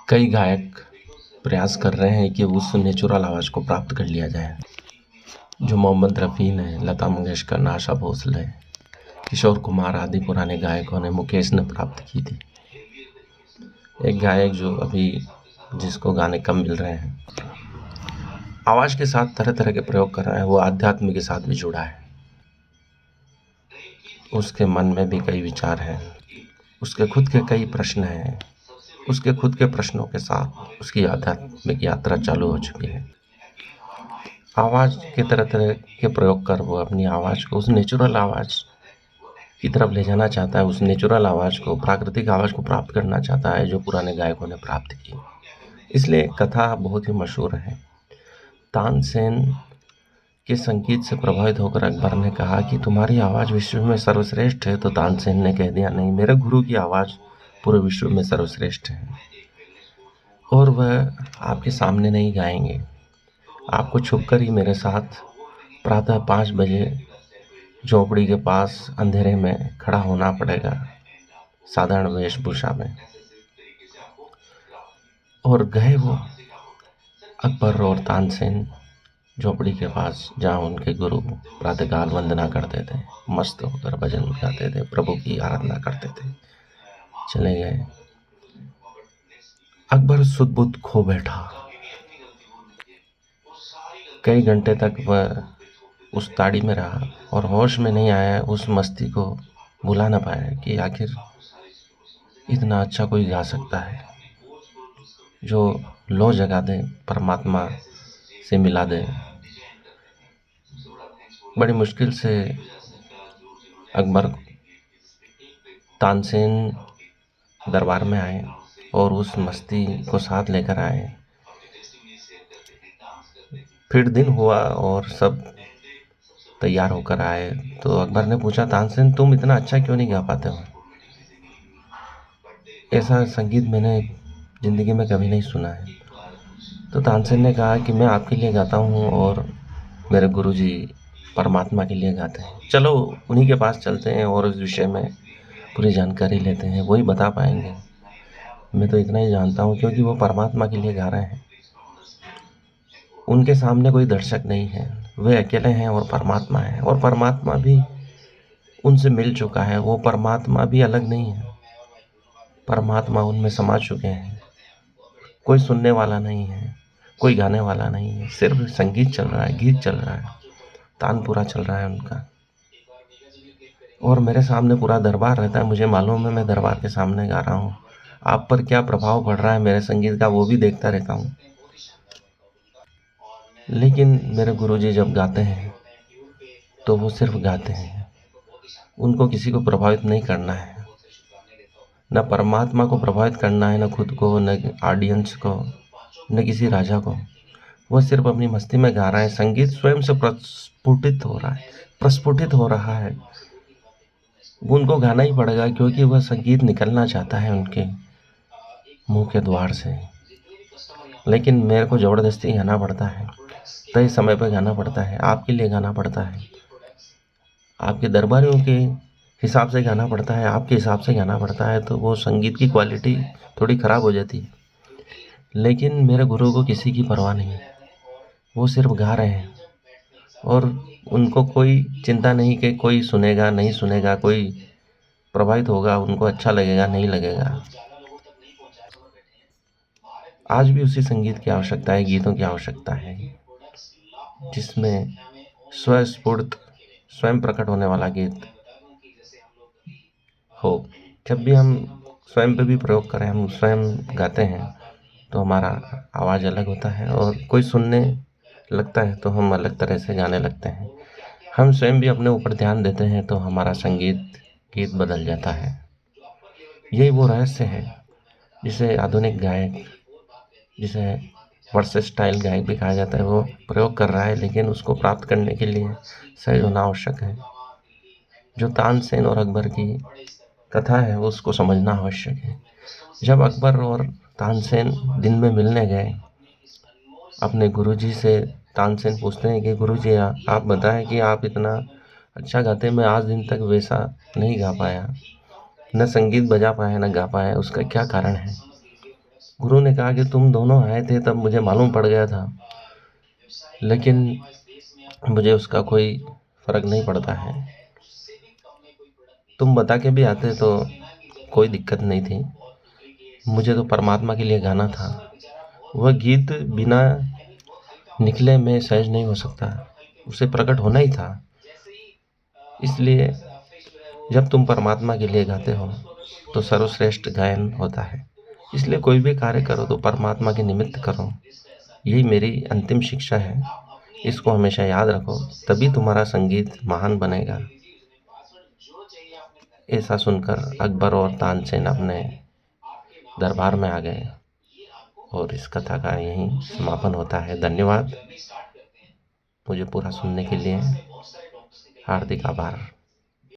कई गायक प्रयास कर रहे हैं कि उस नेचुरल आवाज़ को प्राप्त कर लिया जाए जो मोहम्मद रफ़ी ने, लता मंगेशकर ने, आशा भोसले, किशोर कुमार आदि पुराने गायकों ने, मुकेश ने प्राप्त की थी। एक गायक जो अभी जिसको गाने कम मिल रहे हैं, आवाज़ के साथ तरह तरह के प्रयोग कर रहा है, वो आध्यात्म के साथ भी जुड़ा है। उसके मन में भी कई विचार हैं, उसके खुद के कई प्रश्न हैं, उसके खुद के प्रश्नों के साथ उसकी आध्यात्मिक यात्रा चालू हो चुकी है। आवाज़ के तरह तरह के प्रयोग कर वो अपनी आवाज़ को उस नेचुरल आवाज़ की तरफ ले जाना चाहता है, उस नेचुरल आवाज़ को, प्राकृतिक आवाज़ को प्राप्त करना चाहता है जो पुराने गायकों ने प्राप्त की। इसलिए एक कथा बहुत ही मशहूर है। तानसेन के संगीत से प्रभावित होकर अकबर ने कहा कि तुम्हारी आवाज़ विश्व में सर्वश्रेष्ठ है, तो तानसेन ने कह दिया नहीं, मेरे गुरु की आवाज़ पूरे विश्व में सर्वश्रेष्ठ है और वह आपके सामने नहीं गाएंगे, आपको छुपकर ही मेरे साथ प्रातः 5 बजे झोपड़ी के पास अंधेरे में खड़ा होना पड़ेगा साधारण वेशभूषा में। और गए वो अकबर और तानसेन झोपड़ी के पास, जहाँ उनके गुरु प्रातःकाल वंदना करते थे, मस्त होकर भजन गाते थे, प्रभु की आराधना करते थे। चले गए। अकबर सुध-बुध खो बैठा। कई घंटे तक वह उस ताड़ी में रहा और होश में नहीं आया, उस मस्ती को भुला न पाया कि आखिर इतना अच्छा कोई गा सकता है जो लो जगा दे, परमात्मा से मिला दे। बड़ी मुश्किल से अकबर तानसेन दरबार में आए और उस मस्ती को साथ लेकर आए। फिर दिन हुआ और सब तैयार होकर आए तो अकबर ने पूछा, तानसेन तुम इतना अच्छा क्यों नहीं गा पाते हो? ऐसा संगीत मैंने ज़िंदगी में कभी नहीं सुना है। तो तानसेन ने कहा कि मैं आपके लिए गाता हूँ और मेरे गुरुजी परमात्मा के लिए गाते हैं। चलो उन्हीं के पास चलते हैं और इस विषय में पूरी जानकारी लेते हैं, वही बता पाएंगे। मैं तो इतना ही जानता हूँ क्योंकि वो परमात्मा के लिए गा रहे हैं। उनके सामने कोई दर्शक नहीं है, वे अकेले हैं और परमात्मा है, और परमात्मा भी उनसे मिल चुका है। वो परमात्मा भी अलग नहीं है, परमात्मा उनमें समा चुके हैं। कोई सुनने वाला नहीं है, कोई गाने वाला नहीं है, सिर्फ संगीत चल रहा है, गीत चल रहा है, तानपुरा चल रहा है उनका। और मेरे सामने पूरा दरबार रहता है, मुझे मालूम है मैं दरबार के सामने गा रहा हूँ। आप पर क्या प्रभाव पड़ रहा है मेरे संगीत का वो भी देखता रहता हूँ। लेकिन मेरे गुरुजी जब गाते हैं तो वो सिर्फ गाते हैं, उनको किसी को प्रभावित नहीं करना है, न परमात्मा को प्रभावित करना है, न खुद को, न ऑडियंस को, न किसी राजा को। वो सिर्फ अपनी मस्ती में गा रहे हैं। संगीत स्वयं से प्रस्फुटित हो रहा है। उनको गाना ही पड़ेगा क्योंकि वह संगीत निकलना चाहता है उनके मुंह के द्वार से। लेकिन मेरे को ज़बरदस्ती गाना पड़ता है, तय समय पर गाना पड़ता है, आपके लिए गाना पड़ता है, आपके दरबारियों के हिसाब से गाना पड़ता है, आपके हिसाब से गाना पड़ता है, तो वो संगीत की क्वालिटी थोड़ी ख़राब हो जाती है। लेकिन मेरे गुरु को किसी की परवाह नहीं है, वो सिर्फ गा रहे हैं और उनको कोई चिंता नहीं कि कोई सुनेगा नहीं सुनेगा, कोई प्रभावित होगा, उनको अच्छा लगेगा नहीं लगेगा। आज भी उसी संगीत की आवश्यकता है, गीतों की आवश्यकता है, जिसमें स्वस्फूर्त स्वयं प्रकट होने वाला गीत हो। जब भी हम स्वयं पे भी प्रयोग करें, हम स्वयं गाते हैं तो हमारा आवाज़ अलग होता है और कोई सुनने लगता है तो हम अलग तरह से गाने लगते हैं। हम स्वयं भी अपने ऊपर ध्यान देते हैं तो हमारा संगीत गीत बदल जाता है। यही वो रहस्य है जिसे आधुनिक गायक, जिसे वर्सेटाइल गायक भी कहा जाता है, वो प्रयोग कर रहा है। लेकिन उसको प्राप्त करने के लिए सहज होना आवश्यक है। जो तानसेन और अकबर की कथा है उसको समझना आवश्यक है। जब अकबर और तानसेन दिन में मिलने गए अपने गुरुजी से, तानसेन पूछते हैं कि गुरुजी आप बताएं कि आप इतना अच्छा गाते, मैं आज दिन तक वैसा नहीं गा पाया, न संगीत बजा पाया न गा पाया, उसका क्या कारण है? गुरु ने कहा कि तुम दोनों आए थे तब मुझे मालूम पड़ गया था, लेकिन मुझे उसका कोई फ़र्क नहीं पड़ता है। तुम बता के भी आते तो कोई दिक्कत नहीं थी। मुझे तो परमात्मा के लिए गाना था। वह गीत बिना निकले में सहज नहीं हो सकता, उसे प्रकट होना ही था। इसलिए जब तुम परमात्मा के लिए गाते हो तो सर्वश्रेष्ठ गायन होता है। इसलिए कोई भी कार्य करो तो परमात्मा के निमित्त करो। यही मेरी अंतिम शिक्षा है। इसको हमेशा याद रखो, तभी तुम्हारा संगीत महान बनेगा। ऐसा सुनकर अकबर और तानसेन अपने दरबार में आ गए और इस कथा का यहीं समापन होता है। धन्यवाद मुझे पूरा सुनने के लिए। हार्दिक आभार।